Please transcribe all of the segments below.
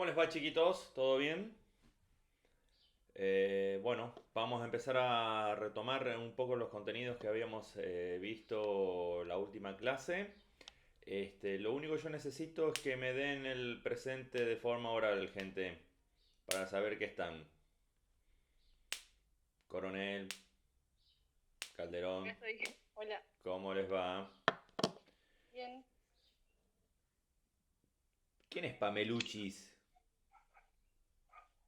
¿Cómo les va, chiquitos? ¿Todo bien? Bueno, vamos a empezar a retomar un poco los contenidos que habíamos visto la última clase. Lo único que yo necesito es que me den el presente de forma oral, gente, para saber qué están. Coronel, Acá Calderón, estoy. Hola. ¿cómo les va? Bien. ¿Quién es Pameluchis?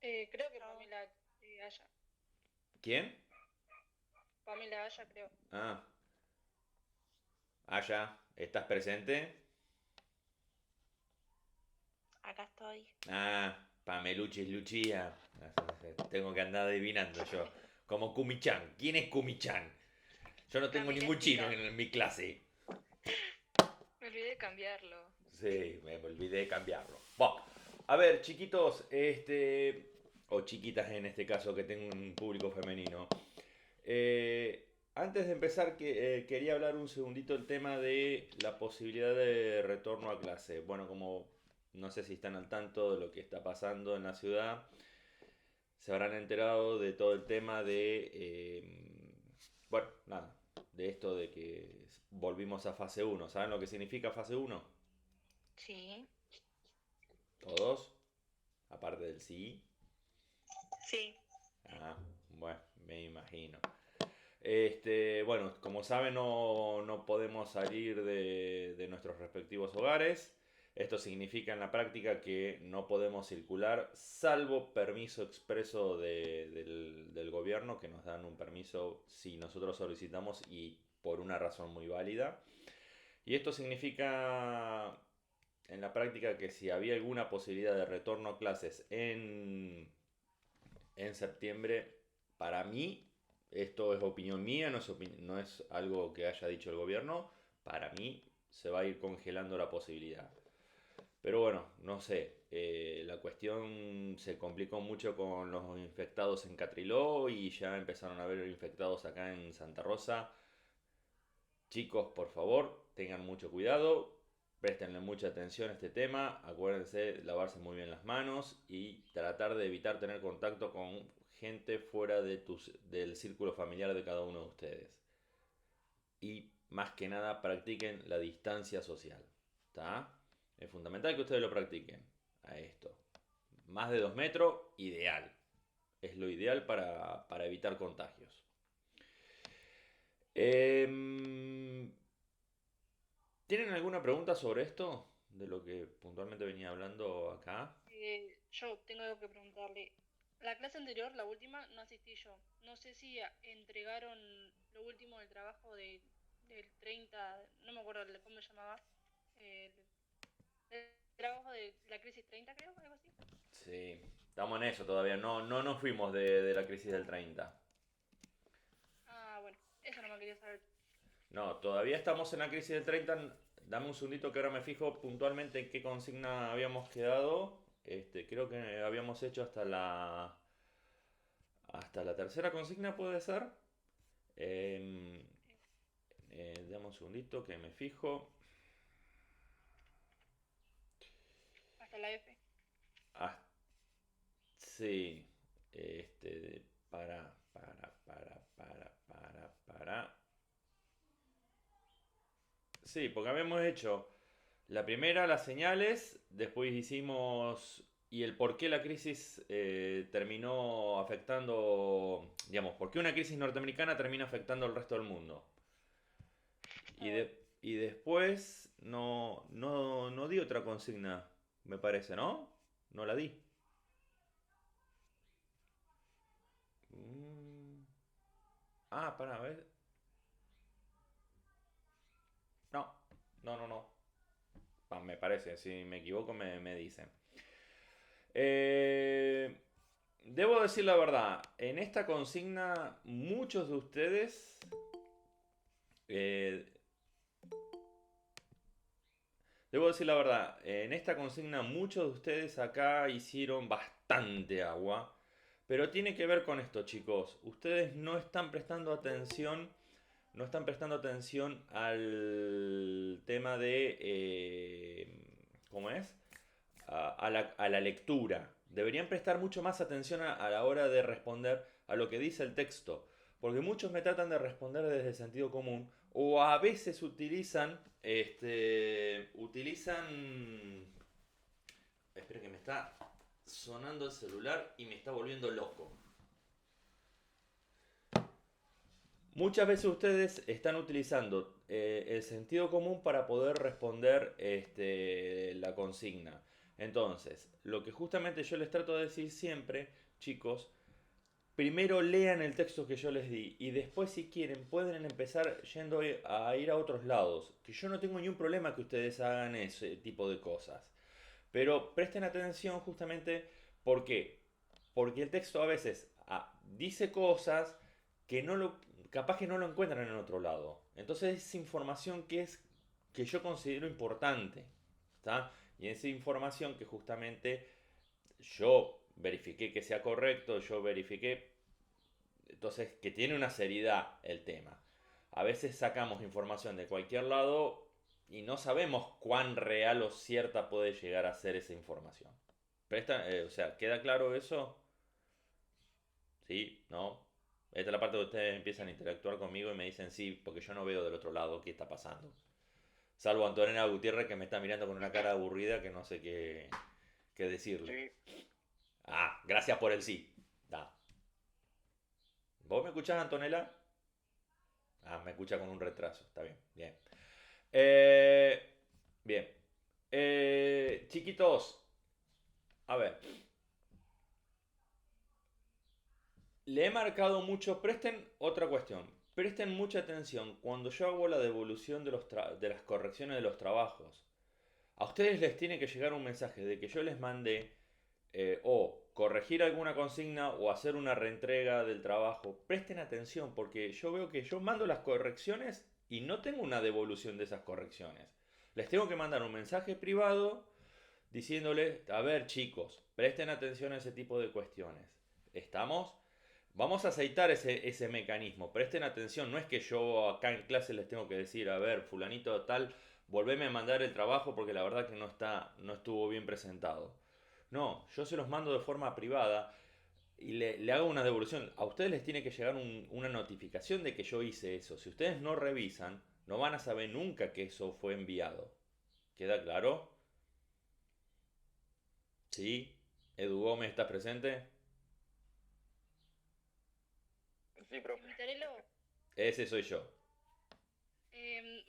Creo que Pamela Haya. ¿Quién? Pamela Haya, creo. Ah, Aya, ¿estás presente? Acá estoy. Ah, Pameluchis Luchía. Tengo que andar adivinando yo. Como Kumi-chan. ¿Quién es Kumi-chan? Yo no tengo Camila ningún chino Espina. en mi clase. Me olvidé de cambiarlo. Sí, me olvidé de cambiarlo. Bueno, a ver, chiquitos, o chiquitas en este caso, que tengo un público femenino. Antes de empezar, quería hablar un segundito del tema de la posibilidad de retorno a clase. Bueno, como no sé si están al tanto de lo que está pasando en la ciudad, se habrán enterado de todo el tema de, bueno, nada, de esto de que volvimos a fase uno. ¿Saben lo que significa fase uno? Sí. ¿Todos? Aparte del sí. Sí. Ah, bueno, me imagino. Bueno, como saben, no podemos salir de nuestros respectivos hogares. Esto significa en la práctica que no podemos circular salvo permiso expreso del gobierno, que nos dan un permiso si nosotros solicitamos y por una razón muy válida. Y esto significa en la práctica que si había alguna posibilidad de retorno a clases en septiembre, para mí, esto es opinión mía, no es algo que haya dicho el gobierno, para mí se va a ir congelando la posibilidad. Pero bueno, no sé, la cuestión se complicó mucho con los infectados en Catriló y ya empezaron a haber infectados acá en Santa Rosa. Chicos, por favor, tengan mucho cuidado, prestenle mucha atención a este tema, acuérdense de lavarse muy bien las manos y tratar de evitar tener contacto con gente fuera del círculo familiar de cada uno de ustedes. Y más que nada practiquen la distancia social. ¿Está? Es fundamental que ustedes lo practiquen a esto. Más de 2 metros, ideal. Es lo ideal para evitar contagios. Em, ¿Tienen alguna pregunta sobre esto? De lo que puntualmente venía hablando acá. Yo tengo algo que preguntarle. La clase anterior, la última, no asistí yo. No sé si entregaron lo último del trabajo del 30, no me acuerdo cómo se llamaba. El, el trabajo de la crisis 30, creo, algo así. Sí, estamos en eso todavía. No nos fuimos de la crisis del 30. Ah, bueno, eso no me quería saber. No, todavía estamos en la crisis del 30. Dame un segundito que ahora me fijo puntualmente en qué consigna habíamos quedado. Creo que habíamos hecho hasta la tercera consigna, ¿puede ser? Em, Dame un segundito que me fijo. Hasta la F. Ah, sí. Para. Sí, porque habíamos hecho la primera, las señales, después hicimos y el por qué la crisis terminó afectando, digamos, por qué una crisis norteamericana termina afectando al resto del mundo. Y, Ah, bueno. y después no di otra consigna, me parece, ¿no? No la di. Mm, para ver. No, no. Me parece, si me equivoco me dicen. Eh, Debo decir la verdad, en esta consigna muchos de ustedes, eh, debo decir la verdad, en esta consigna muchos de ustedes acá hicieron bastante agua, pero tiene que ver con esto, chicos. Ustedes no están prestando atención al tema de, ¿cómo es? a la lectura. Deberían prestar mucho más atención a la hora de responder a lo que dice el texto. Porque muchos me tratan de responder desde el sentido común. O a veces utilizan. Espera que me está sonando el celular y me está volviendo loco. Muchas veces ustedes están utilizando el sentido común para poder responder la consigna. Entonces, lo que justamente yo les trato de decir siempre, chicos, primero lean el texto que yo les di y después si quieren pueden empezar yendo a ir a otros lados. Que yo no tengo ningún problema que ustedes hagan ese tipo de cosas. Pero presten atención justamente porque el texto a veces dice cosas que capaz que no lo encuentran en otro lado. Entonces es información que yo considero importante, ¿está? Y esa información que justamente yo verifiqué que sea correcto, yo verifiqué, entonces que tiene una seriedad el tema. A veces sacamos información de cualquier lado y no sabemos cuán real o cierta puede llegar a ser esa información. O sea, ¿queda claro eso? ¿Sí? ¿No? Esta es la parte donde ustedes empiezan a interactuar conmigo y me dicen sí, porque yo no veo del otro lado qué está pasando. Salvo Antonella Gutiérrez que me está mirando con una cara aburrida que no sé qué decirle. Sí, Ah, gracias por el sí. Da. ¿Vos me escuchás, Antonella? Ah, me escucha con un retraso. Está bien, bien. Eh, bien. Chiquitos, a ver. Le he marcado mucho. Presten otra cuestión. Presten mucha atención cuando yo hago la devolución de las correcciones de los trabajos. A ustedes les tiene que llegar un mensaje de que yo les mandé o corregir alguna consigna o hacer una reentrega del trabajo. Presten atención porque yo veo que yo mando las correcciones y no tengo una devolución de esas correcciones. Les tengo que mandar un mensaje privado diciéndole, a ver chicos, presten atención a ese tipo de cuestiones. ¿Estamos? Vamos a aceitar ese mecanismo. Presten atención, no es que yo acá en clase les tengo que decir, a ver, fulanito tal, volveme a mandar el trabajo porque la verdad que no estuvo bien presentado. No, yo se los mando de forma privada y le hago una devolución. A ustedes les tiene que llegar una notificación de que yo hice eso. Si ustedes no revisan, no van a saber nunca que eso fue enviado. ¿Queda claro? ¿Sí? ¿Edu Gómez está presente? sí, profe. Mitarelo, Ese soy yo.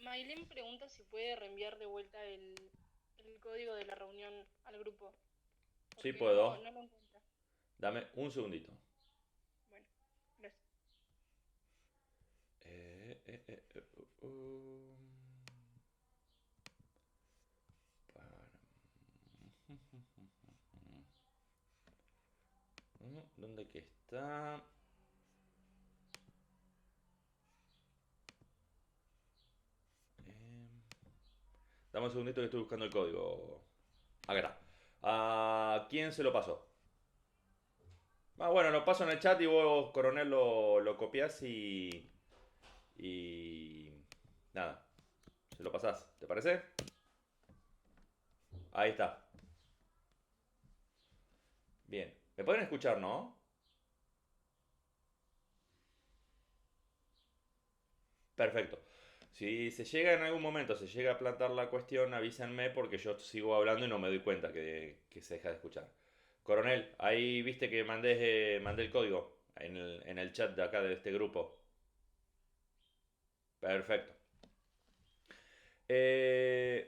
Maylin pregunta si puede reenviar de vuelta el código de la reunión al grupo, Sí porque puedo. no lo encuentra. Dame un segundito. Bueno, gracias. Eh, eh, eh, eh, uh, um, para- ¿Dónde que está? Em, Dame un segundito que estoy buscando el código. Acá está. ¿A quién se lo pasó? Ah, bueno, lo paso en el chat y vos, coronel, lo copias y. Nada, se lo pasás. ¿Te parece? Ahí está. Bien. ¿Me pueden escuchar, no? Perfecto. Si se llega en algún momento, se llega a plantar la cuestión, avísenme porque yo sigo hablando y no me doy cuenta que se deja de escuchar. Coronel, ahí viste que mandé el código en el chat de acá de este grupo. Perfecto.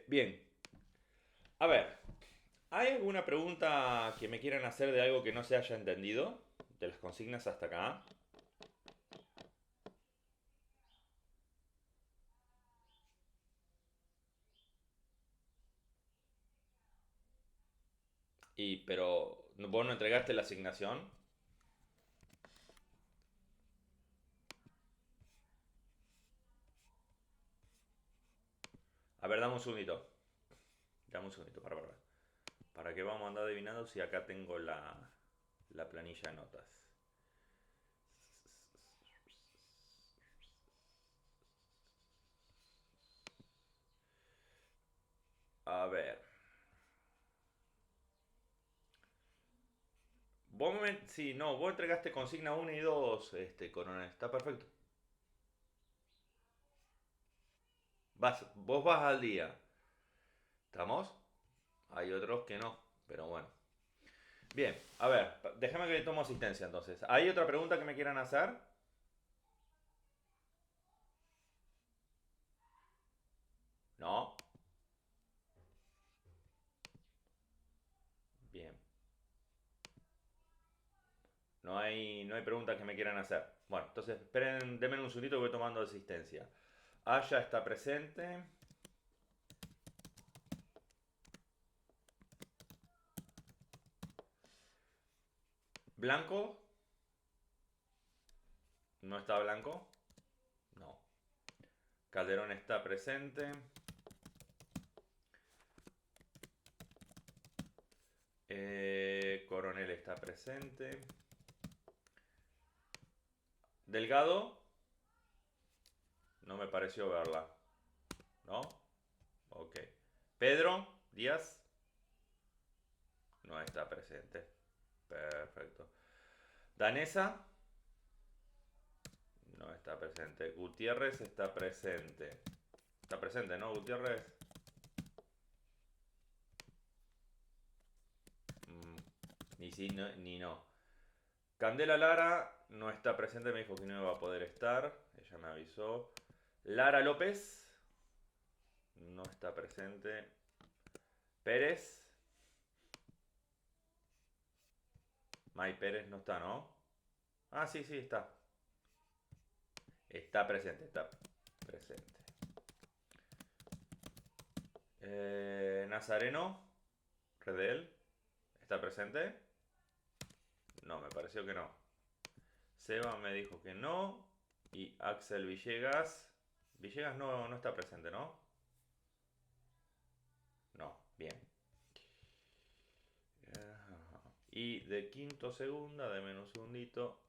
Bien. A ver, ¿hay alguna pregunta que me quieran hacer de algo que no se haya entendido? De las consignas hasta acá. Pero, ¿vos no entregaste la asignación? A ver, dame un segundito. Dame un segundito, para. ¿Para qué vamos a andar adivinando si acá tengo la planilla de notas? A ver. Sí, no, vos entregaste consigna 1 y 2, coronel. Está perfecto. Vos vas al día. ¿Estamos? Hay otros que no, pero bueno. Bien, a ver, déjame que le tomo asistencia entonces. ¿Hay otra pregunta que me quieran hacer? No. Bien. No hay preguntas que me quieran hacer. Bueno, entonces esperen, denme un segundito que voy tomando asistencia. Aya está presente. Blanco. ¿No está Blanco? No. Calderón está presente. Coronel está presente. Delgado. No me pareció verla. ¿No? Ok. Pedro Díaz. No está presente. Perfecto. Danesa. No está presente. Gutiérrez está presente. Está presente, ¿no, Gutiérrez? Ni sí ni no. Candela Lara no está presente, me dijo que no iba a poder estar. Ella me avisó. Lara López no está presente. Pérez. May Pérez no está, ¿no? Ah, sí, sí, está. Está presente, está presente. Nazareno. Redel. ¿Está presente? No, me pareció que no. Seba me dijo que no. Y Axel Villegas. Villegas no está presente, ¿no? No, bien. Y de quinto segunda, de menos un segundito.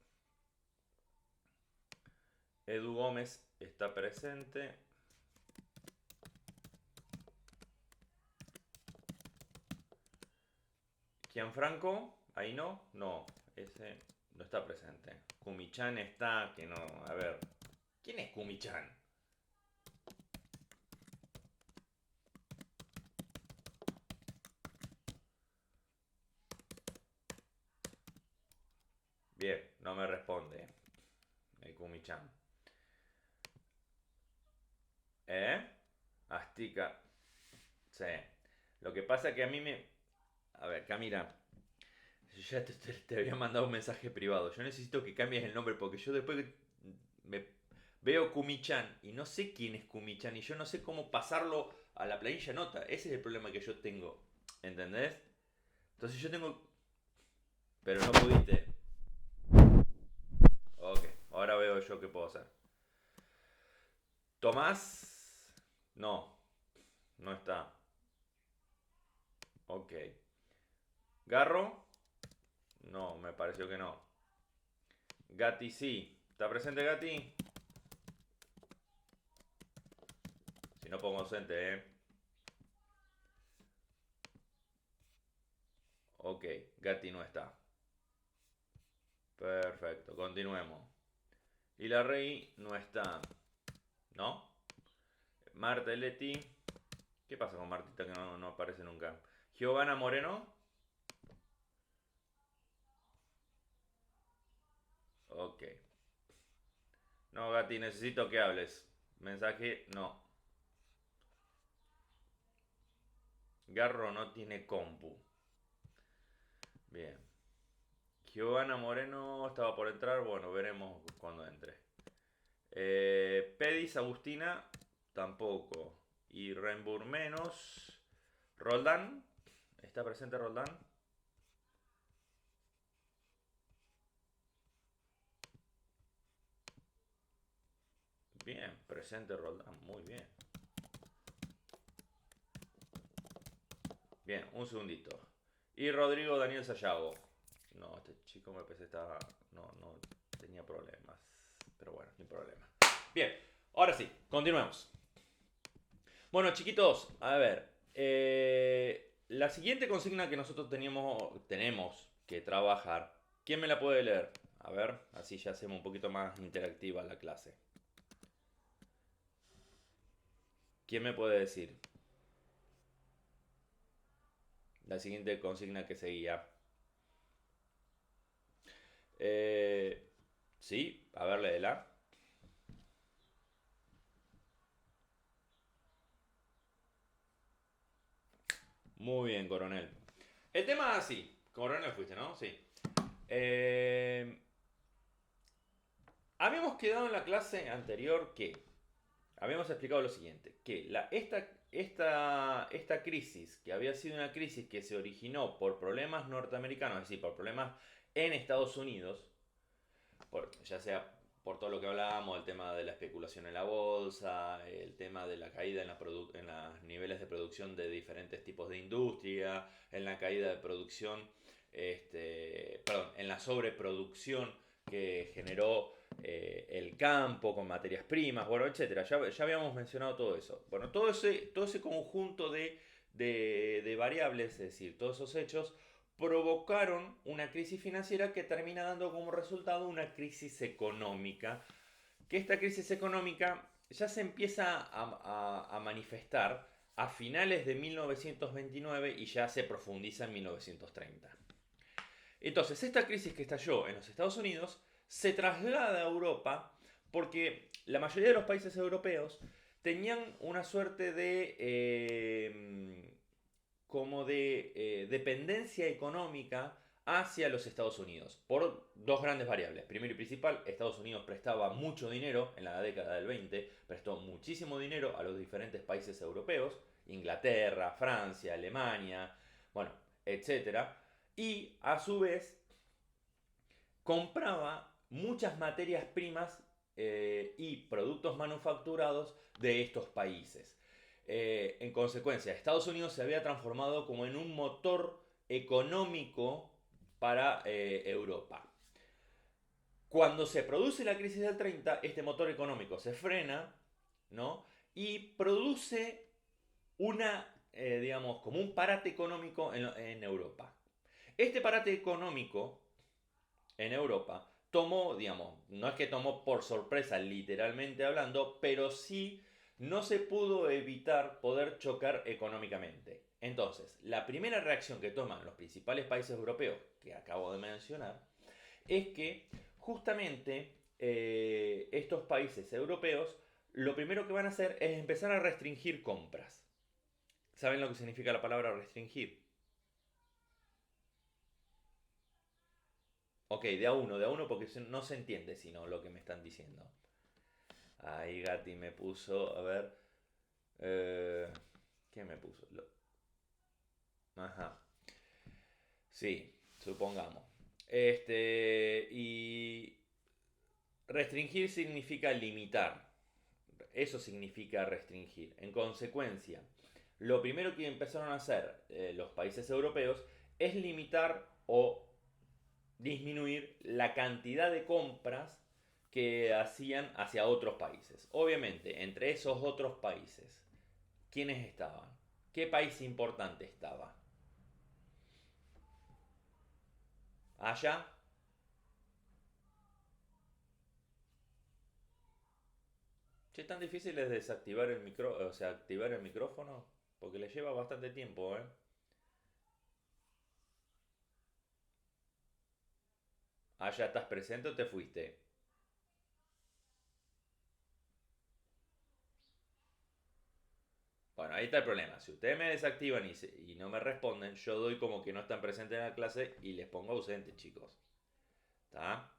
Edu Gómez está presente. Gianfranco, ahí no, ese no está presente. Kumichan está, que no, a ver, ¿quién es Kumichan? Bien, no me responde el Kumichan. Astica. Sí. Lo que pasa que a mí me... A ver, Camila, yo ya te había mandado un mensaje privado. Yo necesito que cambies el nombre porque yo después me veo Kumichan y no sé quién es Kumichan y yo no sé cómo pasarlo a la planilla nota. Ese es el problema que yo tengo. ¿Entendés? Entonces yo tengo... Pero no pudiste. Ok, ahora veo yo qué puedo hacer. Tomás. No, no está. Ok. Garro. No, me pareció que no. Gatti sí. ¿Está presente Gatti? Si no pongo ausente, Ok, Gatti no está. Perfecto, continuemos. Y la Rey no está. ¿No? Marta Leti. ¿Qué pasa con Martita que no aparece nunca? Giovanna Moreno. Ok. No, Gatti, necesito que hables. Mensaje, no. Garro no tiene compu. Bien. Giovanna Moreno estaba por entrar. Bueno, veremos cuando entre. Pedis Agustina tampoco. Y Renbur menos. Roldán. ¿Está presente Roldán? Bien, presente Roldán. Muy bien. Bien, un segundito. Y Rodrigo Daniel Sayago. No, este chico me parece estaba... No tenía problemas. Pero bueno, sin problema. Bien, ahora sí, continuemos. Bueno, chiquitos, a ver. La siguiente consigna que nosotros tenemos que trabajar ¿Quién me la puede leer? A ver, así ya hacemos un poquito más interactiva la clase. ¿Quién me puede decir? La siguiente consigna que seguía. Sí, a ver, léela. Muy bien, coronel. El tema es así. Coronel fuiste, ¿no? Sí. Habíamos quedado en la clase anterior que habíamos explicado lo siguiente, que esta crisis, que había sido una crisis que se originó por problemas norteamericanos, es decir, por problemas en Estados Unidos, ya sea por todo lo que hablábamos, el tema de la especulación en la bolsa, el tema de la caída en los niveles de producción de diferentes tipos de industria, en la caída de producción, en la sobreproducción que generó el campo con materias primas, bueno, etcétera. Ya habíamos mencionado todo eso. Bueno, todo ese conjunto de variables, es decir, todos esos hechos, provocaron una crisis financiera que termina dando como resultado una crisis económica, que esta crisis económica ya se empieza a manifestar a finales de 1929 y ya se profundiza en 1930. Entonces, esta crisis que estalló en los Estados Unidos se traslada a Europa porque la mayoría de los países europeos tenían una suerte de dependencia económica hacia los Estados Unidos por dos grandes variables. Primero y principal, Estados Unidos prestaba mucho dinero en la década del 20, prestó muchísimo dinero a los diferentes países europeos, Inglaterra, Francia, Alemania, bueno, etcétera, y a su vez compraba muchas materias primas y productos manufacturados de estos países. En consecuencia, Estados Unidos se había transformado como en un motor económico para Europa. Cuando se produce la crisis del 30, este motor económico se frena, ¿no? Y produce como un parate económico en Europa. Este parate económico en Europa tomó, no es que tomó por sorpresa literalmente hablando, pero sí no se pudo evitar poder chocar económicamente. Entonces, la primera reacción que toman los principales países europeos, que acabo de mencionar, es que justamente estos países europeos lo primero que van a hacer es empezar a restringir compras. ¿Saben lo que significa la palabra restringir? Ok, de a uno porque no se entiende sino lo que me están diciendo. Ahí Gati me puso, a ver, ¿qué me puso? Ajá, sí, supongamos. Y restringir significa limitar. Eso significa restringir. En consecuencia, lo primero que empezaron a hacer los países europeos es limitar o disminuir la cantidad de compras que hacían hacia otros países. Obviamente, entre esos otros países, ¿quiénes estaban? ¿Qué país importante estaba? Allá. Che, tan difícil es desactivar activar el micrófono, porque le lleva bastante tiempo, ¿eh? Allá estás presente o te fuiste. Bueno, ahí está el problema. Si ustedes me desactivan y no me responden, yo doy como que no están presentes en la clase y les pongo ausente, chicos. ¿Está?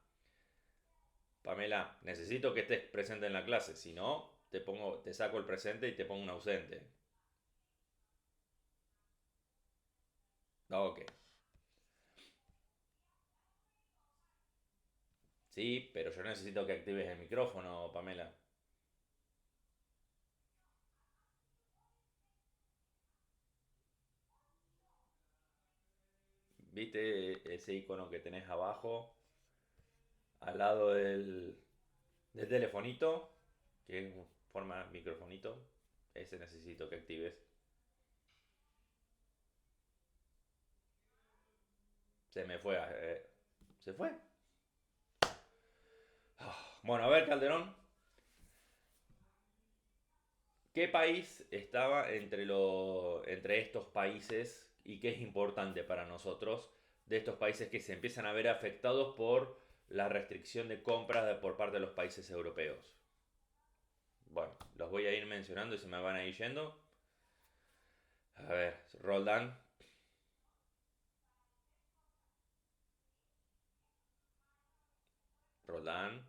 Pamela, necesito que estés presente en la clase. Si no, te saco el presente y te pongo un ausente. Ok. Sí, pero yo necesito que actives el micrófono, Pamela. ¿Viste ese icono que tenés abajo? Al lado del telefonito, que forma microfonito. Ese necesito que actives. Se me fue. Se fue. Bueno, a ver, Calderón. ¿Qué país estaba entre estos países y qué es importante para nosotros de estos países que se empiezan a ver afectados por la restricción de compras por parte de los países europeos? Bueno, los voy a ir mencionando y se me van a ir yendo. A ver, Roldán. Roldán.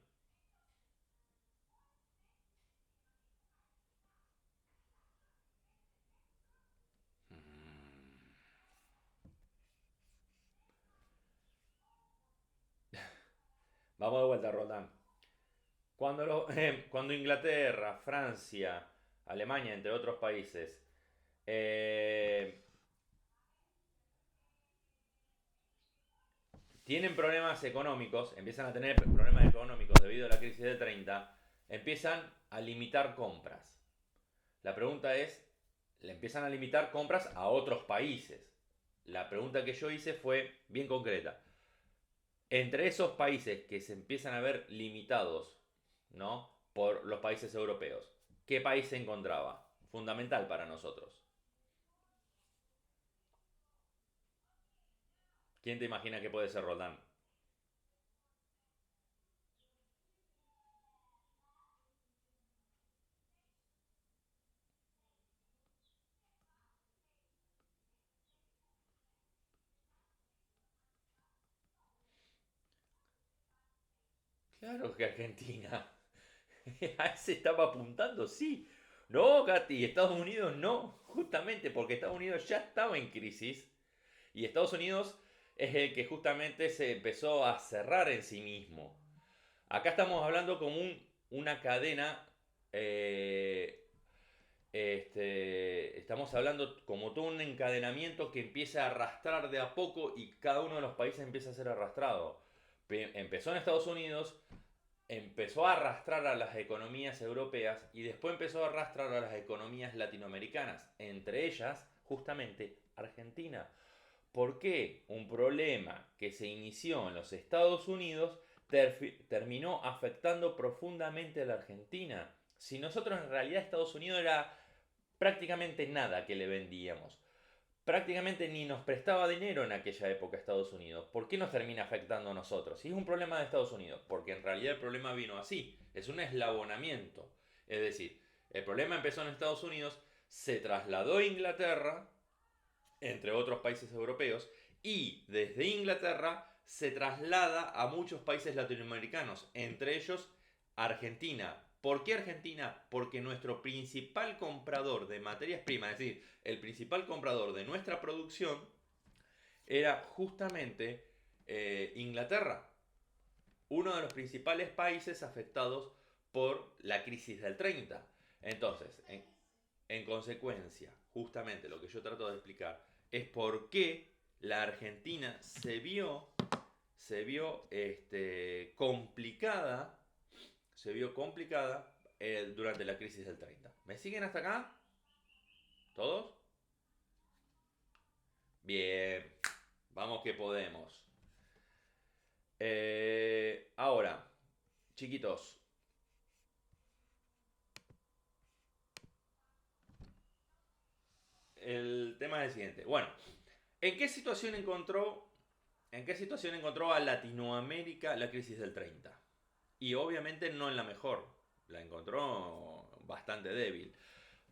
Vamos de vuelta, Roldán. Cuando Inglaterra, Francia, Alemania, entre otros países, eh, tienen problemas económicos, empiezan a tener problemas económicos debido a la crisis del 30, empiezan a limitar compras. La pregunta es, le empiezan a limitar compras a otros países. La pregunta que yo hice fue bien concreta. Entre esos países que se empiezan a ver limitados, ¿no?, por los países europeos, ¿qué país se encontraba? Fundamental para nosotros. ¿Quién te imagina que puede ser, Roldán? Claro que Argentina. A ese estaba apuntando, sí. No, Katy, Estados Unidos no. Justamente porque Estados Unidos ya estaba en crisis. Y Estados Unidos es el que justamente se empezó a cerrar en sí mismo. Acá estamos hablando como una cadena. Estamos hablando como todo un encadenamiento que empieza a arrastrar de a poco y cada uno de los países empieza a ser arrastrado. Empezó en Estados Unidos, empezó a arrastrar a las economías europeas y después empezó a arrastrar a las economías latinoamericanas, entre ellas justamente Argentina. ¿Por qué un problema que se inició en los Estados Unidos terminó afectando profundamente a la Argentina? Si nosotros en realidad Estados Unidos era prácticamente nada que le vendíamos. Prácticamente ni nos prestaba dinero en aquella época Estados Unidos. ¿Por qué nos termina afectando a nosotros? Si es un problema de Estados Unidos, porque en realidad el problema vino así, es un eslabonamiento. Es decir, el problema empezó en Estados Unidos, se trasladó a Inglaterra, entre otros países europeos, y desde Inglaterra se traslada a muchos países latinoamericanos, entre ellos Argentina. ¿Por qué Argentina? Porque nuestro principal comprador de materias primas, es decir, el principal comprador de nuestra producción, era justamente Inglaterra, uno de los principales países afectados por la crisis del 30. Entonces, en consecuencia, justamente lo que yo trato de explicar es por qué la Argentina complicada, durante la crisis del 30. ¿Me siguen hasta acá? ¿Todos? Bien, vamos que podemos. Ahora, chiquitos, el tema es el siguiente. Bueno, ¿en qué situación encontró a Latinoamérica la crisis del 30? Y obviamente no en la mejor, la encontró bastante débil.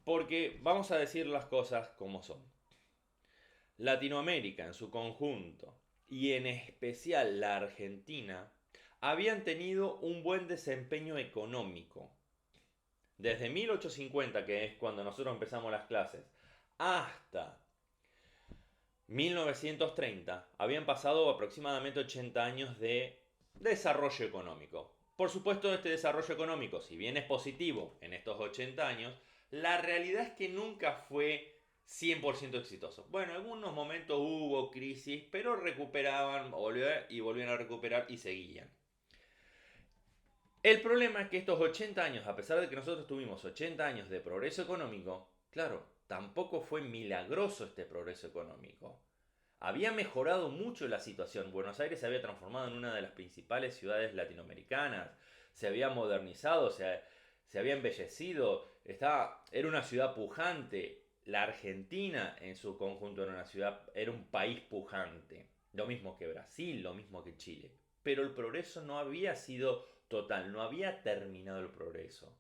Porque vamos a decir las cosas como son. Latinoamérica en su conjunto, y en especial la Argentina, habían tenido un buen desempeño económico. Desde 1850, que es cuando nosotros empezamos las clases, hasta 1930, habían pasado aproximadamente 80 años de desarrollo económico. Por supuesto, este desarrollo económico, si bien es positivo en estos 80 años, la realidad es que nunca fue 100% exitoso. Bueno, en algunos momentos hubo crisis, pero recuperaban y volvían a recuperar y seguían. El problema es que estos 80 años, a pesar de que nosotros tuvimos 80 años de progreso económico, claro, tampoco fue milagroso este progreso económico. había mejorado mucho la situación. Buenos Aires se había transformado en una de las principales ciudades latinoamericanas, se había modernizado, se había embellecido, era una ciudad pujante. La Argentina en su conjunto era un país pujante. Lo mismo que Brasil, lo mismo que Chile. Pero el progreso no había sido total, no había terminado el progreso.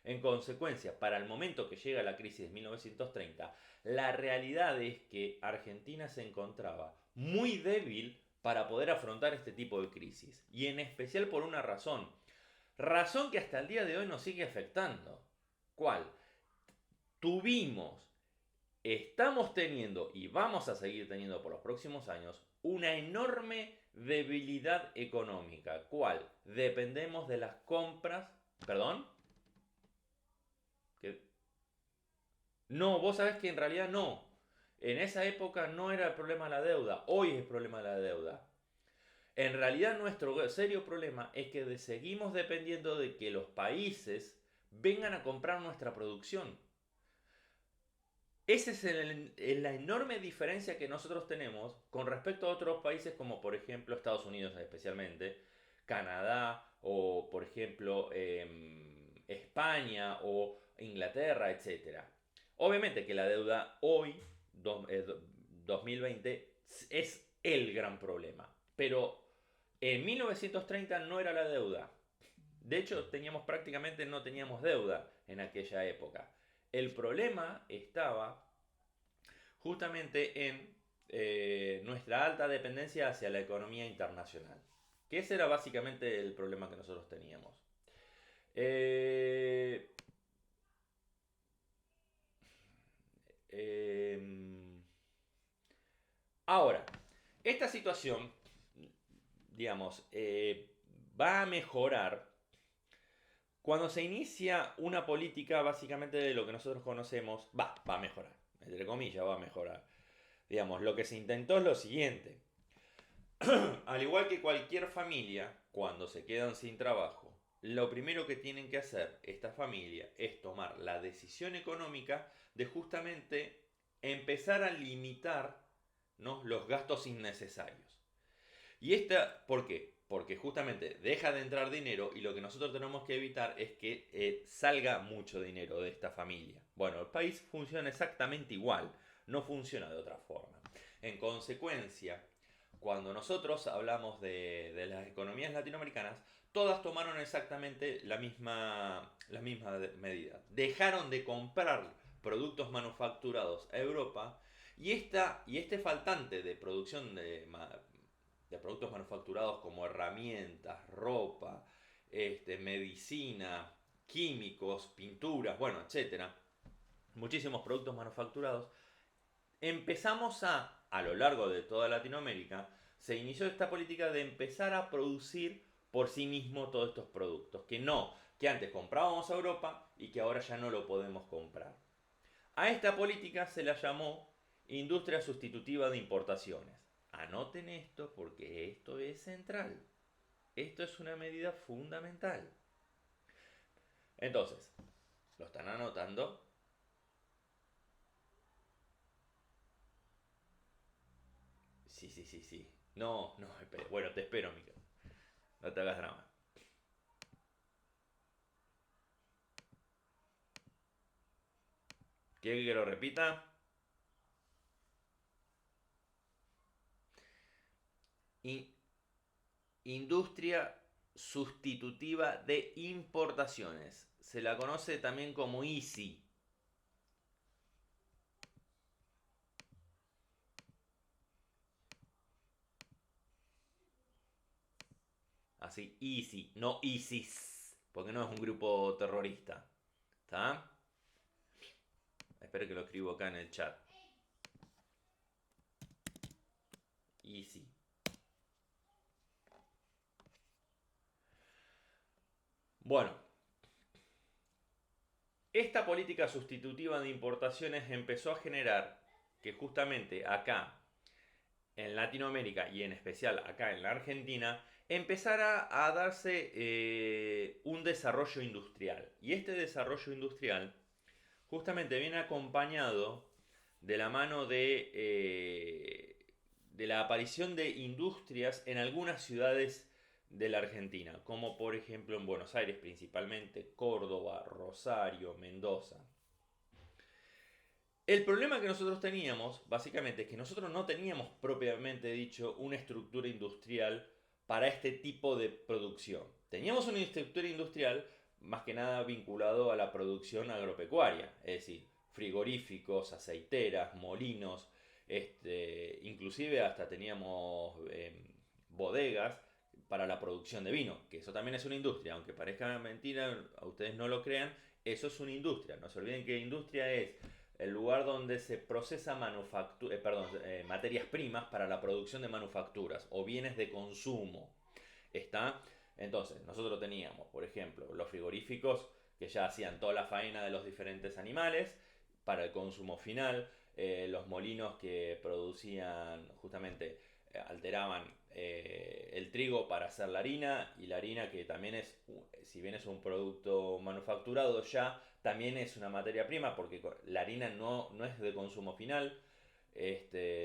En consecuencia, para el momento que llega la crisis de 1930, la realidad es que Argentina se encontraba muy débil para poder afrontar este tipo de crisis. Y en especial por una razón. Razón que hasta el día de hoy nos sigue afectando. ¿Cuál? Estamos teniendo y vamos a seguir teniendo por los próximos años una enorme debilidad económica. ¿Cuál? Dependemos de las compras. ¿Perdón? ¿Qué? No, vos sabés que en realidad no. En esa época no era el problema la deuda, hoy es el problema la deuda. En realidad nuestro serio problema es que seguimos dependiendo de que los países vengan a comprar nuestra producción. Esa es la enorme diferencia que nosotros tenemos con respecto a otros países como por ejemplo Estados Unidos especialmente, Canadá o por ejemplo España o Inglaterra, etc. Obviamente que la deuda hoy, 2020, es el gran problema. Pero en 1930 no era la deuda. De hecho, no teníamos deuda en aquella época. El problema estaba justamente en nuestra alta dependencia hacia la economía internacional. Que ese era básicamente el problema que nosotros teníamos. Ahora, esta situación, digamos, va a mejorar cuando se inicia una política básicamente de lo que nosotros conocemos, va a mejorar, entre comillas, va a mejorar. Digamos, lo que se intentó es lo siguiente. Al igual que cualquier familia, cuando se quedan sin trabajo, lo primero que tienen que hacer esta familia es tomar la decisión económica de justamente empezar a limitar, ¿no?, los gastos innecesarios. ¿Y por qué? Porque justamente deja de entrar dinero y lo que nosotros tenemos que evitar es que salga mucho dinero de esta familia. Bueno, el país funciona exactamente igual, no funciona de otra forma. En consecuencia, cuando nosotros hablamos de las economías latinoamericanas, todas tomaron exactamente la misma medida. Dejaron de comprar productos manufacturados a Europa y este faltante de producción de productos manufacturados como herramientas, ropa, medicina, químicos, pinturas, bueno, etcétera, muchísimos productos manufacturados, empezamos a lo largo de toda Latinoamérica, se inició esta política de empezar a producir por sí mismo todos estos productos, que antes comprábamos a Europa y que ahora ya no lo podemos comprar. A esta política se la llamó industria sustitutiva de importaciones. Anoten esto porque esto es central. Esto es una medida fundamental. Entonces, ¿lo están anotando? Sí. No, espera. Bueno, te espero, Mica. No te hagas drama. ¿Quiere que lo repita? Industria sustitutiva de importaciones. Se la conoce también como ISI. Así, ISI, no ISIS, porque no es un grupo terrorista. ¿Está? Espero que lo escribo acá en el chat. ISI. Bueno, esta política sustitutiva de importaciones empezó a generar que justamente acá, en Latinoamérica y en especial acá en la Argentina, empezara a darse un desarrollo industrial. Y este desarrollo industrial justamente viene acompañado de la mano de la aparición de industrias en algunas ciudades de la Argentina, como por ejemplo en Buenos Aires principalmente, Córdoba, Rosario, Mendoza. El problema que nosotros teníamos, básicamente, es que nosotros no teníamos propiamente dicho una estructura industrial para este tipo de producción. Teníamos una estructura industrial más que nada vinculado a la producción agropecuaria, es decir, frigoríficos, aceiteras, molinos, inclusive hasta teníamos bodegas para la producción de vino, que eso también es una industria, aunque parezca mentira, a ustedes no lo crean, eso es una industria. No se olviden que industria es el lugar donde se procesa materias primas para la producción de manufacturas o bienes de consumo. ¿Está? Entonces, nosotros teníamos, por ejemplo, los frigoríficos que ya hacían toda la faena de los diferentes animales para el consumo final, los molinos que producían justamente, alteraban el trigo para hacer la harina, y la harina que también es, si bien es un producto manufacturado ya, también es una materia prima porque la harina no es de consumo final,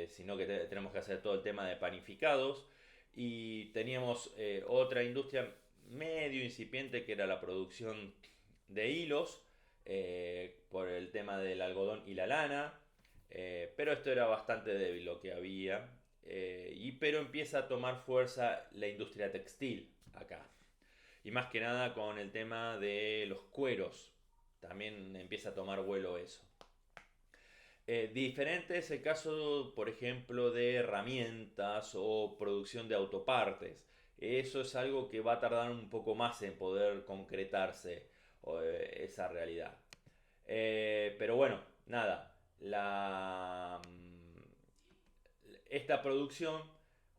sino que tenemos que hacer todo el tema de panificados. Y teníamos otra industria medio incipiente que era la producción de hilos, por el tema del algodón y la lana, pero esto era bastante débil lo que había, pero empieza a tomar fuerza la industria textil acá, y más que nada con el tema de los cueros, también empieza a tomar vuelo eso. Diferente es el caso, por ejemplo, de herramientas o producción de autopartes. Eso es algo que va a tardar un poco más en poder concretarse, esa realidad. Pero bueno, nada, esta producción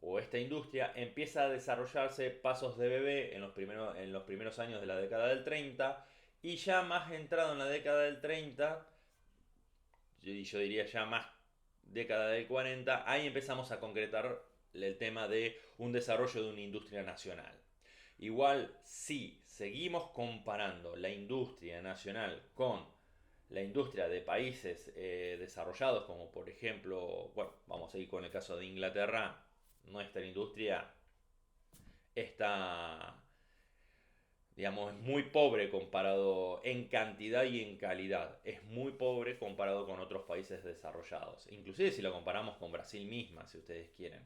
o esta industria empieza a desarrollarse pasos de bebé en los primeros años de la década del 30, y ya más entrado en la década del 30, y yo diría ya más década del 40, ahí empezamos a concretar el tema de un desarrollo de una industria nacional. Igual, si seguimos comparando la industria nacional con la industria de países desarrollados, como por ejemplo, bueno, vamos a ir con el caso de Inglaterra, nuestra industria está, digamos, es muy pobre comparado en cantidad y en calidad. Es muy pobre comparado con otros países desarrollados. Inclusive si lo comparamos con Brasil misma, si ustedes quieren.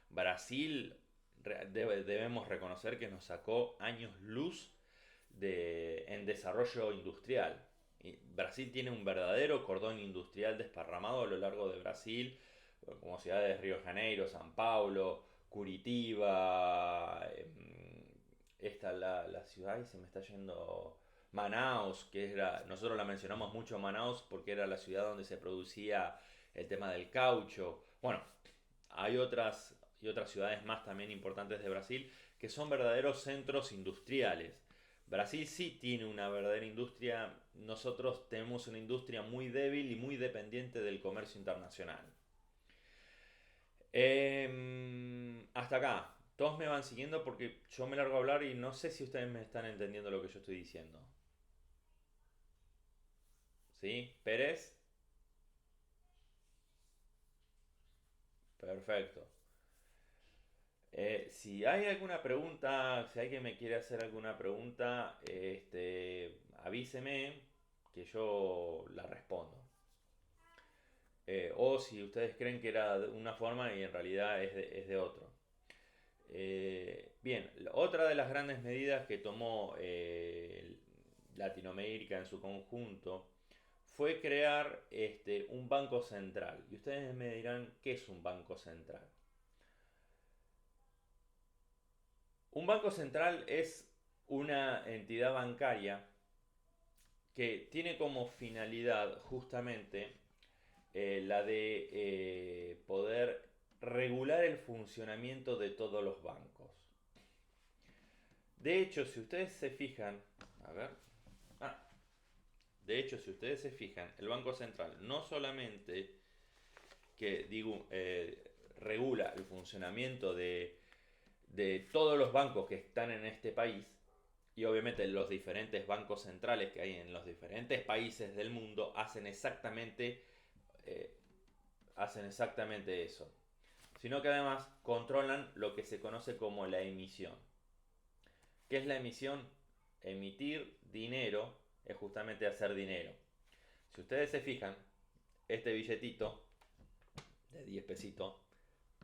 Brasil, debemos reconocer que nos sacó años luz en desarrollo industrial. Brasil tiene un verdadero cordón industrial desparramado a lo largo de Brasil, como ciudades de Río de Janeiro, San Paulo, Curitiba, esta la ciudad, y se me está yendo, Manaus, nosotros la mencionamos mucho Manaus porque era la ciudad donde se producía el tema del caucho. Bueno, hay otras ciudades más también importantes de Brasil que son verdaderos centros industriales. Brasil sí tiene una verdadera industria, nosotros tenemos una industria muy débil y muy dependiente del comercio internacional. Hasta acá, todos me van siguiendo porque yo me largo a hablar y no sé si ustedes me están entendiendo lo que yo estoy diciendo. ¿Sí? ¿Pérez? Perfecto. Si hay alguna pregunta, si alguien me quiere hacer alguna pregunta, avíseme que yo la respondo. O si ustedes creen que era de una forma y en realidad es de otro. Bien, otra de las grandes medidas que tomó Latinoamérica en su conjunto fue crear un banco central. Y ustedes me dirán, ¿qué es un banco central? Un banco central es una entidad bancaria que tiene como finalidad justamente la de poder regular el funcionamiento de todos los bancos. De hecho, si ustedes se fijan, si ustedes se fijan, el Banco Central no solamente regula el funcionamiento de todos los bancos que están en este país, y obviamente los diferentes bancos centrales que hay en los diferentes países del mundo hacen exactamente eso. sino que además controlan lo que se conoce como la emisión. ¿Qué es la emisión? Emitir dinero es justamente hacer dinero. Si ustedes se fijan, este billetito de 10 pesitos,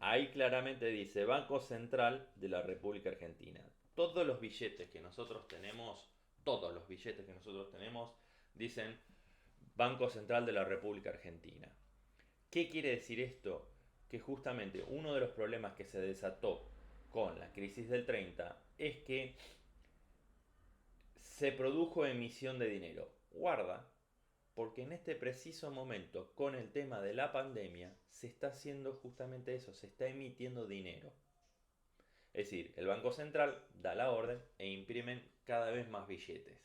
ahí claramente dice Banco Central de la República Argentina. Todos los billetes que nosotros tenemos, dicen Banco Central de la República Argentina. ¿Qué quiere decir esto? Que justamente uno de los problemas que se desató con la crisis del 30 es que se produjo emisión de dinero. Guarda, porque en este preciso momento, con el tema de la pandemia, se está haciendo justamente eso, se está emitiendo dinero. Es decir, el Banco Central da la orden e imprimen cada vez más billetes.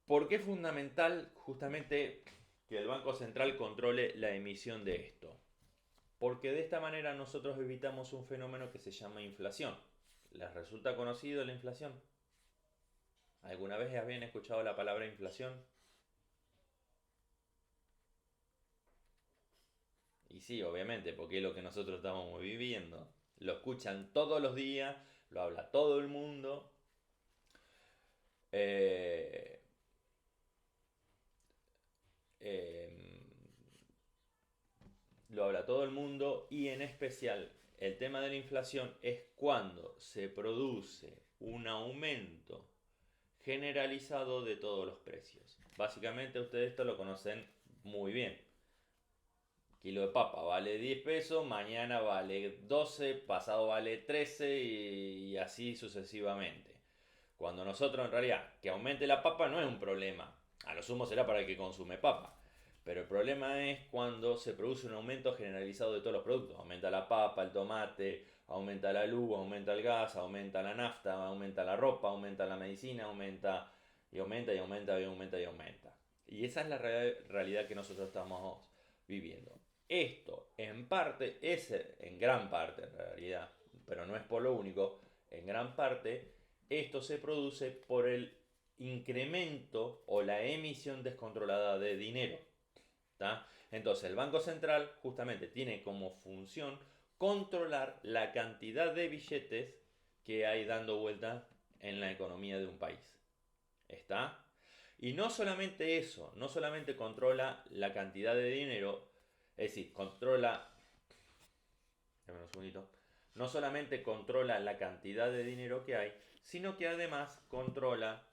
¿Por qué es fundamental justamente que el Banco Central controle la emisión de esto? Porque de esta manera nosotros evitamos un fenómeno que se llama inflación. ¿Les resulta conocido la inflación? ¿Alguna vez habían escuchado la palabra inflación? Y sí, obviamente, porque es lo que nosotros estamos viviendo. Lo escuchan todos los días, lo habla todo el mundo. Eh, eh, lo habla todo el mundo y en especial el tema de la inflación es cuando se produce un aumento generalizado de todos los precios. Básicamente ustedes esto lo conocen muy bien. Kilo de papa vale 10 pesos, mañana vale 12, pasado vale 13 y así sucesivamente. Cuando nosotros en realidad que aumente la papa no es un problema. A lo sumo será para el que consume papa. Pero el problema es cuando se produce un aumento generalizado de todos los productos. Aumenta la papa, el tomate, aumenta la luz, aumenta el gas, aumenta la nafta, aumenta la ropa, aumenta la medicina, aumenta y aumenta y aumenta y aumenta y aumenta. Y esa es la realidad que nosotros estamos viviendo. Esto en parte, en gran parte en realidad, pero no es por lo único, en gran parte esto se produce por el incremento o la emisión descontrolada de dinero. ¿Tá? Entonces el Banco Central justamente tiene como función controlar la cantidad de billetes que hay dando vuelta en la economía de un país. ¿Está? Y no solamente eso, no solamente controla la cantidad de dinero, es decir, no solamente controla la cantidad de dinero que hay, sino que además controla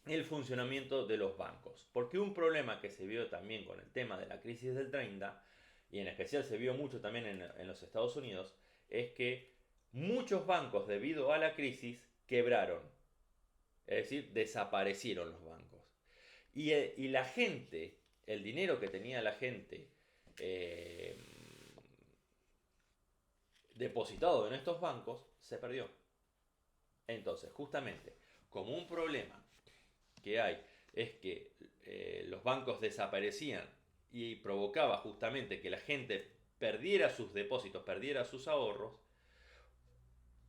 el funcionamiento de los bancos. Porque un problema que se vio también con el tema de la crisis del 30, y en especial se vio mucho también en los Estados Unidos, es que muchos bancos debido a la crisis quebraron. Es decir, desaparecieron los bancos. Y la gente, el dinero que tenía la gente depositado en estos bancos, se perdió. Entonces, justamente, como un problema que hay es que los bancos desaparecían y provocaba justamente que la gente perdiera sus depósitos, perdiera sus ahorros,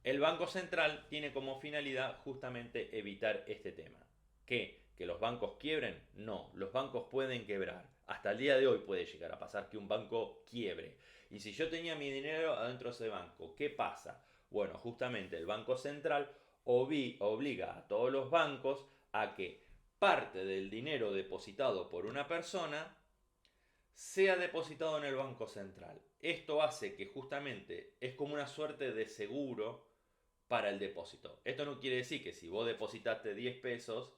el Banco Central tiene como finalidad justamente evitar este tema. ¿Qué? ¿Que los bancos quiebren? No, los bancos pueden quebrar. Hasta el día de hoy puede llegar a pasar que un banco quiebre. Y si yo tenía mi dinero adentro de ese banco, ¿qué pasa? Bueno, justamente el Banco Central obliga a todos los bancos a que parte del dinero depositado por una persona sea depositado en el Banco Central. Esto hace que justamente es como una suerte de seguro para el depósito. Esto no quiere decir que si vos depositaste 10 pesos,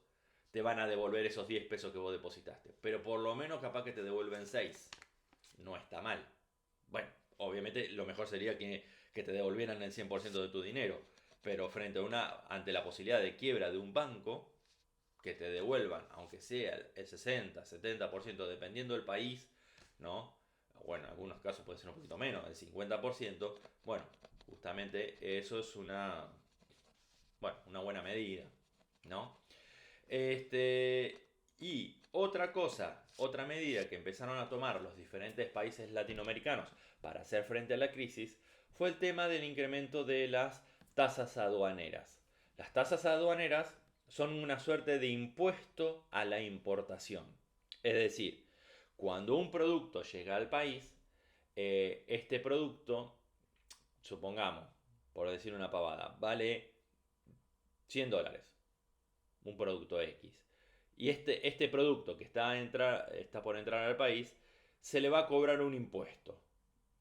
te van a devolver esos 10 pesos que vos depositaste. Pero por lo menos capaz que te devuelven 6. No está mal. Bueno, obviamente lo mejor sería que te devolvieran el 100% de tu dinero. Pero ante la posibilidad de quiebra de un banco, que te devuelvan, aunque sea el 60, 70%, dependiendo del país, ¿no? Bueno, en algunos casos puede ser un poquito menos, el 50%. Bueno, justamente eso es una buena medida, ¿no? Y otra medida que empezaron a tomar los diferentes países latinoamericanos para hacer frente a la crisis fue el tema del incremento de las tasas aduaneras. Las tasas aduaneras son una suerte de impuesto a la importación. Es decir, cuando un producto llega al país, este producto, supongamos, por decir una pavada, vale $100, un producto X. Y este producto que está por entrar al país, se le va a cobrar un impuesto.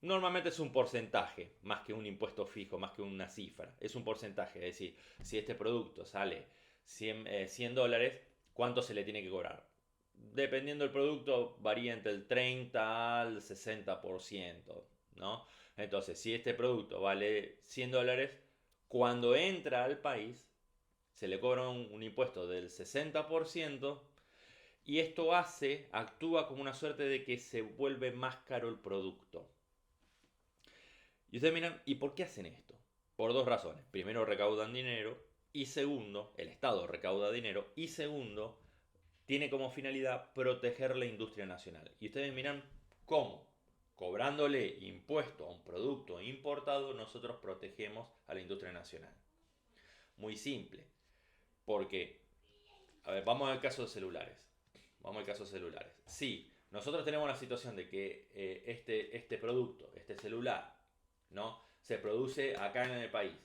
Normalmente es un porcentaje, más que un impuesto fijo, más que una cifra. Es un porcentaje, es decir, si este producto sale $100, ¿cuánto se le tiene que cobrar? Dependiendo del producto, varía entre el 30 al 60%, ¿no? Entonces, si este producto vale $100, cuando entra al país, se le cobra un impuesto del 60%, y esto actúa como una suerte de que se vuelve más caro el producto. Y ustedes miran, ¿y por qué hacen esto? Por dos razones. Primero, recaudan dinero, y segundo, el Estado recauda dinero, y segundo, tiene como finalidad proteger la industria nacional. Y ustedes miran cómo, cobrándole impuesto a un producto importado, nosotros protegemos a la industria nacional. Muy simple, porque, a ver, vamos al caso de celulares. Sí, nosotros tenemos la situación de que este producto, este celular, ¿no? Se produce acá en el país.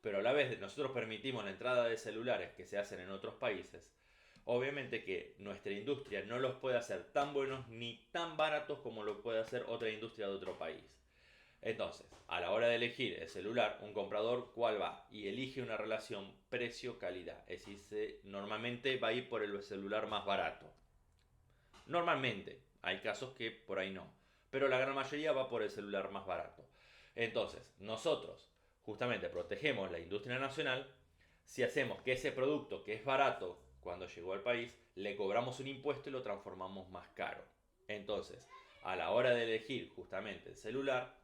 Pero a la vez nosotros permitimos la entrada de celulares que se hacen en otros países. Obviamente que nuestra industria no los puede hacer tan buenos ni tan baratos como lo puede hacer otra industria de otro país. Entonces, a la hora de elegir el celular, un comprador, ¿cuál va? Y elige una relación precio-calidad. Es decir, normalmente va a ir por el celular más barato. Normalmente, hay casos que por ahí no. Pero la gran mayoría va por el celular más barato. Entonces, nosotros justamente protegemos la industria nacional si hacemos que ese producto que es barato cuando llegó al país, le cobramos un impuesto y lo transformamos más caro. Entonces, a la hora de elegir justamente el celular,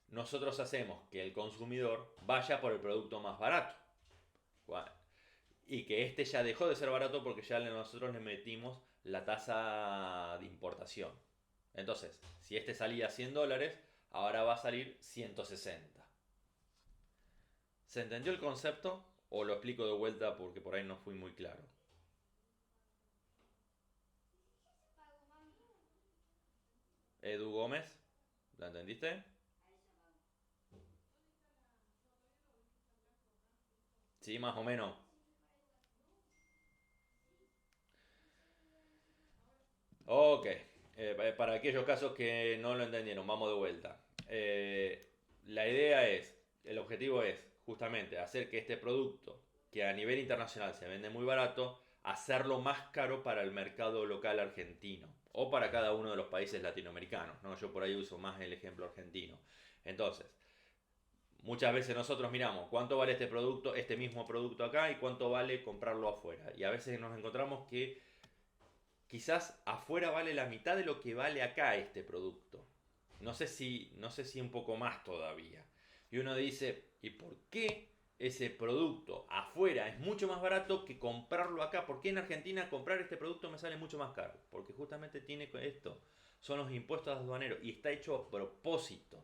nosotros hacemos que el consumidor vaya por el producto más barato. Y que este ya dejó de ser barato porque ya nosotros le metimos la tasa de importación. Entonces, si este salía $100, ahora va a salir 160. ¿Se entendió el concepto? ¿O lo explico de vuelta porque por ahí no fui muy claro? Edu Gómez, ¿la entendiste? Sí, más o menos. Ok, para aquellos casos que no lo entendieron, vamos de vuelta. La idea es, el objetivo es justamente hacer que este producto, que a nivel internacional se vende muy barato, hacerlo más caro para el mercado local argentino o para cada uno de los países latinoamericanos, ¿no? Yo por ahí uso más el ejemplo argentino. Entonces, muchas veces nosotros miramos cuánto vale este producto, este mismo producto acá, y cuánto vale comprarlo afuera. Y a veces nos encontramos que quizás afuera vale la mitad de lo que vale acá este producto. No sé si un poco más todavía. Y uno dice, ¿y por qué ese producto afuera es mucho más barato que comprarlo acá? ¿Por qué en Argentina comprar este producto me sale mucho más caro? Porque justamente tiene esto, son los impuestos aduaneros, y está hecho a propósito.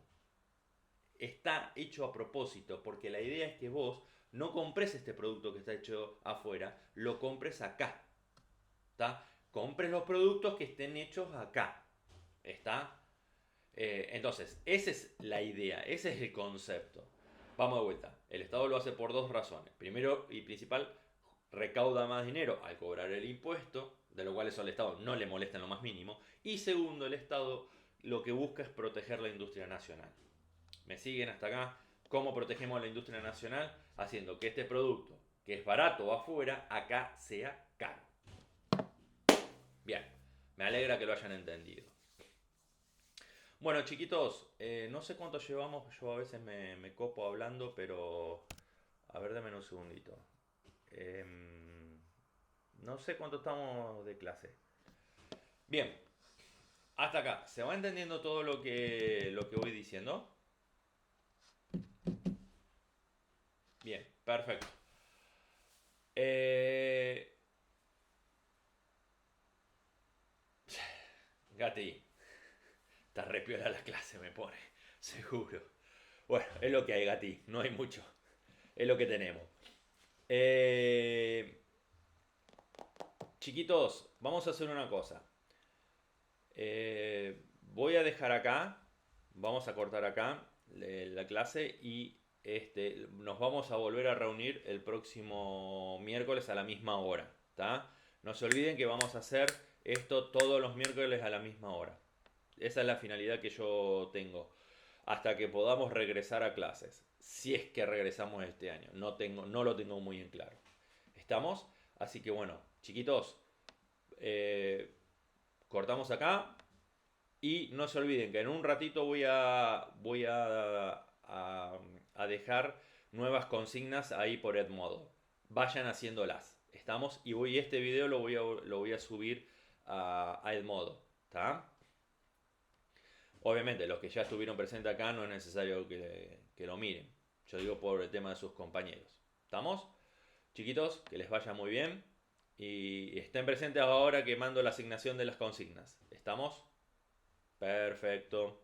Está hecho a propósito, porque la idea es que vos no compres este producto que está hecho afuera, lo compres acá. ¿Está? Compres los productos que estén hechos acá. ¿Está? Entonces, esa es la idea, ese es el concepto. Vamos de vuelta. El Estado lo hace por dos razones. Primero y principal, recauda más dinero al cobrar el impuesto, de lo cual eso al Estado no le molesta en lo más mínimo. Y segundo, el Estado lo que busca es proteger la industria nacional. ¿Me siguen hasta acá? ¿Cómo protegemos la industria nacional? Haciendo que este producto, que es barato afuera, acá sea caro. Bien, me alegra que lo hayan entendido. Bueno, chiquitos, no sé cuánto llevamos, yo a veces me copo hablando, pero... A ver, dame un segundito. No sé cuánto estamos de clase. Bien, hasta acá. ¿Se va entendiendo todo lo que voy diciendo? Bien, perfecto. Gati, está re piola la clase, me pone. Seguro. Bueno, es lo que hay, Gati. No hay mucho. Es lo que tenemos. Eh, Chiquitos, vamos a hacer una cosa. Voy a dejar acá, vamos a cortar acá la clase y nos vamos a volver a reunir el próximo miércoles a la misma hora, ¿tá? No se olviden que vamos a hacer esto todos los miércoles a la misma hora. Esa es la finalidad que yo tengo. Hasta que podamos regresar a clases. Si es que regresamos este año. No lo tengo muy en claro. ¿Estamos? Así que bueno, chiquitos, cortamos acá. Y no se olviden que en un ratito voy a dejar nuevas consignas ahí por Edmodo. Vayan haciéndolas. ¿Estamos? Y este video lo voy a subir a Edmodo. ¿Está? Obviamente, los que ya estuvieron presentes acá no es necesario que lo miren. Yo digo por el tema de sus compañeros. ¿Estamos? Chiquitos, que les vaya muy bien. Y estén presentes ahora que mando la asignación de las consignas. ¿Estamos? Perfecto.